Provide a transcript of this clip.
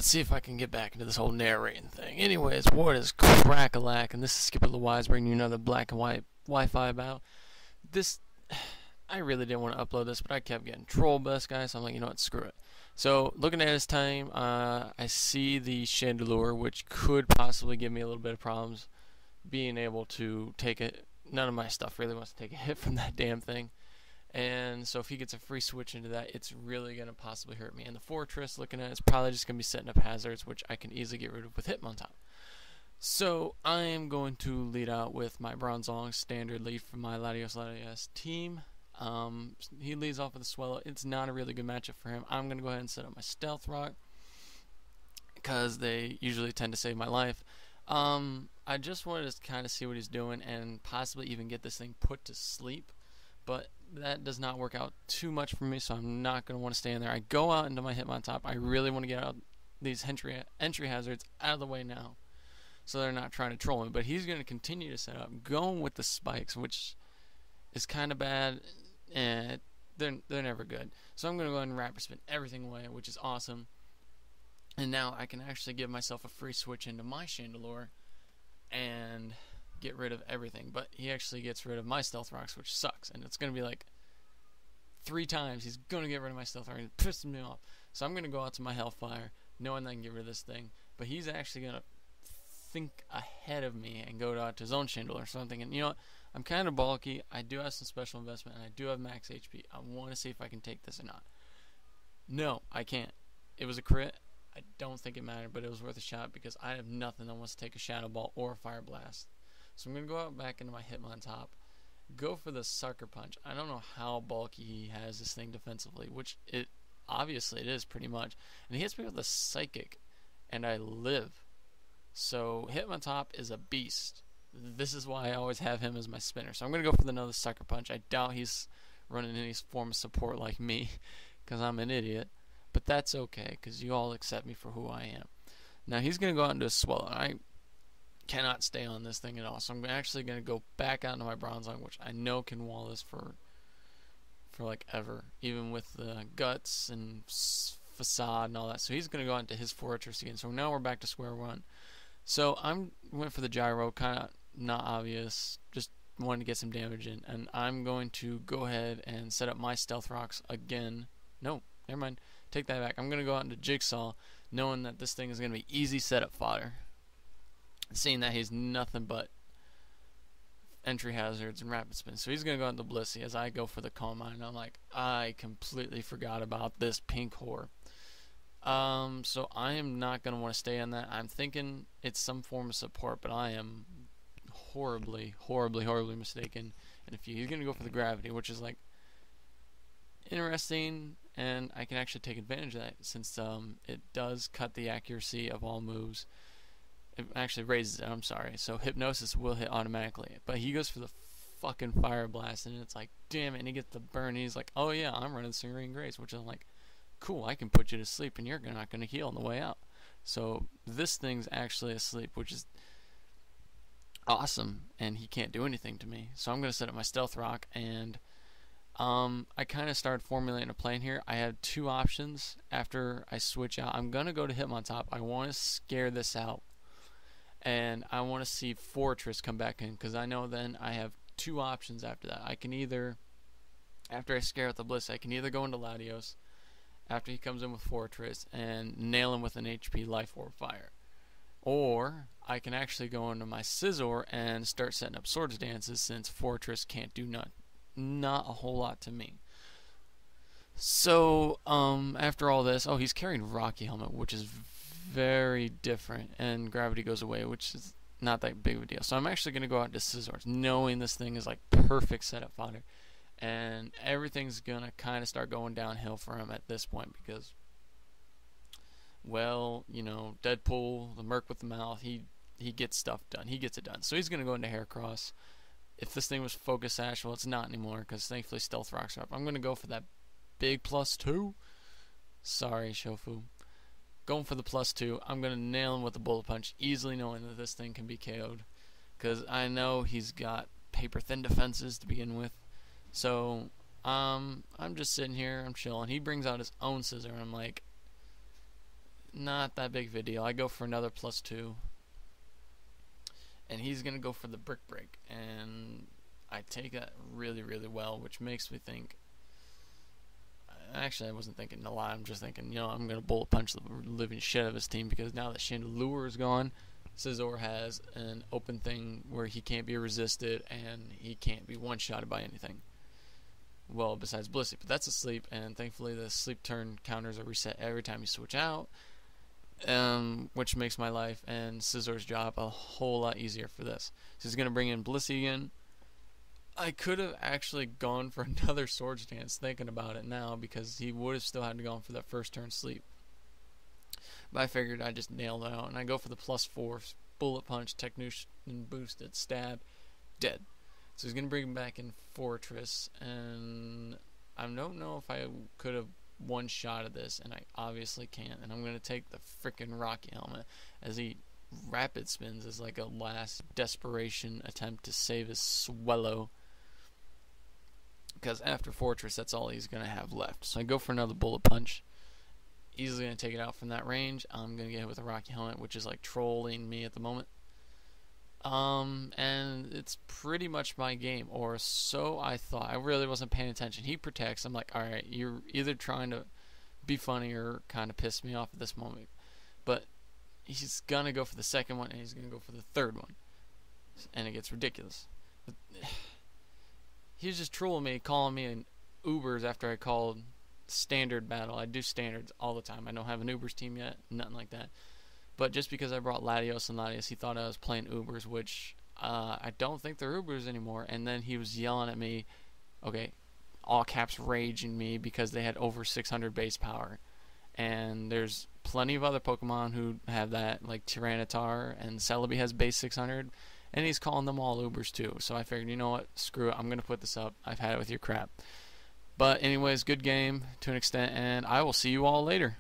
see if I can get back into this whole narrating thing. Anyways, what is crack-a-lack? And this is Skipper the Wise bringing you another black and white Wi-Fi about. This, I really didn't want to upload this, but I kept getting troll best, guys, so I'm like, you know what, screw it. So, looking at his time, I see the chandelier, which could possibly give me a little bit of problems being able to take it. None of my stuff really wants to take a hit from that damn thing. And so if he gets a free switch into that, it's really going to possibly hurt me. And the fortress, looking at it, is probably just going to be setting up hazards, which I can easily get rid of with Hitman on top. So I am going to lead out with my Bronzong standard lead for my latias team. He leads off with a Swallow. It's not a really good matchup for him. I'm going to go ahead and set up my Stealth Rock because they usually tend to save my life. I just wanted to kind of see what he's doing and possibly even get this thing put to sleep. But that does not work out too much for me, so I'm not going to want to stay in there. I go out into my Hitman top. I really want to get out these entry hazards out of the way now, so they're not trying to troll me. But he's going to continue to set up, going with the spikes, which is kind of bad, and they're never good. So I'm going to go ahead and rapid spin everything away, which is awesome. And now I can actually give myself a free switch into my chandelier and get rid of everything. But he actually gets rid of my stealth rocks, which sucks, and it's going to be like 3 times he's going to get rid of my stealth rock, and it pisses me off. So I'm going to go out to my hellfire knowing that I can get rid of this thing, but he's actually going to think ahead of me and go out to his own chandelier. So I'm thinking, you know what, I'm kind of bulky, I do have some special investment, and I do have max HP. I want to see if I can take this or not. No, I can't. It was a crit. I don't think it mattered, but it was worth a shot because I have nothing that wants to take a Shadow Ball or a Fire Blast. So I'm going to go out back into my Hitman top, go for the Sucker Punch. I don't know how bulky he has this thing defensively, which obviously it is pretty much. And he hits me with a Psychic, and I live. So Hitman top is a beast. This is why I always have him as my spinner. So I'm going to go for another Sucker Punch. I doubt he's running any form of support like me because I'm an idiot. But that's okay because you all accept me for who I am. Now he's going to go out into a Swallow. I cannot stay on this thing at all, so I'm actually going to go back out into my Bronzong, which I know can wall this for like ever, even with the guts and facade and all that. So he's going to go out into his fortress again. So now we're back to square one. So went for the gyro, kind of not obvious, just wanted to get some damage in, and I'm going to go ahead and set up my stealth rocks again. No, never mind, take that back. I'm going to go out into Jigsaw, knowing that this thing is going to be easy setup fodder, seeing that he's nothing but entry hazards and rapid spin. So he's going to go into Blissey as I go for the Calm Mind. I'm like, I completely forgot about this pink whore. So I am not going to want to stay on that. I'm thinking it's some form of support, but I am horribly mistaken. And he's going to go for the Gravity, which is like interesting, and I can actually take advantage of that since it does cut the accuracy of all moves. It actually raises it, I'm sorry. So Hypnosis will hit automatically. But he goes for the fucking Fire Blast, and it's like, damn it, and he gets the burn, and he's like, oh yeah, I'm running Serene Grace, which is like, cool, I can put you to sleep, and you're not going to heal on the way out. So this thing's actually asleep, which is awesome, and he can't do anything to me. So I'm going to set up my Stealth Rock, and I kind of started formulating a plan here. I had 2 options after I switch out. I'm going to go to Hitman top. I want to scare this out, and I want to see Fortress come back in, because I know then I have 2 options after that. I can either, after I scare out the Bliss, I can either go into Latios after he comes in with Fortress and nail him with an HP Life Orb Fire, or I can actually go into my Scizor and start setting up Swords Dances, since Fortress can't do not a whole lot to me. So after all this, he's carrying Rocky Helmet, which is very different, and Gravity goes away, which is not that big of a deal. So I'm actually going to go out to Scizors, knowing this thing is like perfect setup fodder, and everything's going to kind of start going downhill for him at this point because, well, you know, Deadpool, the Merc with the mouth, he gets stuff done. He gets it done. So he's going to go into Heracross. If this thing was Focus Sash, well, it's not anymore because thankfully Stealth Rocks are up. I'm going to go for that big +2. Sorry, Shofu. Going for the +2. I'm going to nail him with a Bullet Punch, easily knowing that this thing can be KO'd, because I know he's got paper thin defenses to begin with. So I'm just sitting here, I'm chilling. He brings out his own Scizor, and I'm like, not that big of a deal. I go for another +2, and he's gonna go for the brick break, and I take that really, really well, which makes me think. Actually, I wasn't thinking a lot. I'm just thinking, I'm gonna bullet punch the living shit out of his team, because now that Chandelure is gone, Scizor has an open thing where he can't be resisted and he can't be one-shotted by anything. Well, besides Blissey, but that's asleep, and thankfully the sleep turn counters are reset every time you switch out, which makes my life and Scizor's job a whole lot easier for this. So he's gonna bring in Blissey again. I could have actually gone for another Swords Dance, thinking about it now, because he would have still had to go for that first turn sleep. But I figured I just nailed it out, and I go for the +4, bullet punch, technician boosted, stab, dead. So he's going to bring him back in Fortress, and I don't know if I could have one-shotted this, and I obviously can't, and I'm going to take the freaking Rocky Helmet, as he rapid spins as like a last desperation attempt to save his Swellow, because after Fortress, that's all he's going to have left. So I go for another bullet punch. Easily going to take it out from that range. I'm going to get hit with a Rocky Helmet, which is like trolling me at the moment. And it's pretty much my game, or so I thought. I really wasn't paying attention. He protects. I'm like, alright, you're either trying to be funny or kind of piss me off at this moment. But he's going to go for the second one, and he's going to go for the third one. And it gets ridiculous. But he was just trolling me, calling me an Ubers after I called standard battle. I do standards all the time. I don't have an Ubers team yet, nothing like that. But just because I brought latios and latias, he thought I was playing Ubers, which I don't think they're Ubers anymore. And then he was yelling at me, okay, all caps raging me, because they had over 600 base power. And there's plenty of other Pokemon who have that, like Tyranitar, and Celebi has base 600. And he's calling them all Ubers too. So I figured, you know what, screw it, I'm going to put this up. I've had it with your crap. But anyways, good game to an extent, and I will see you all later.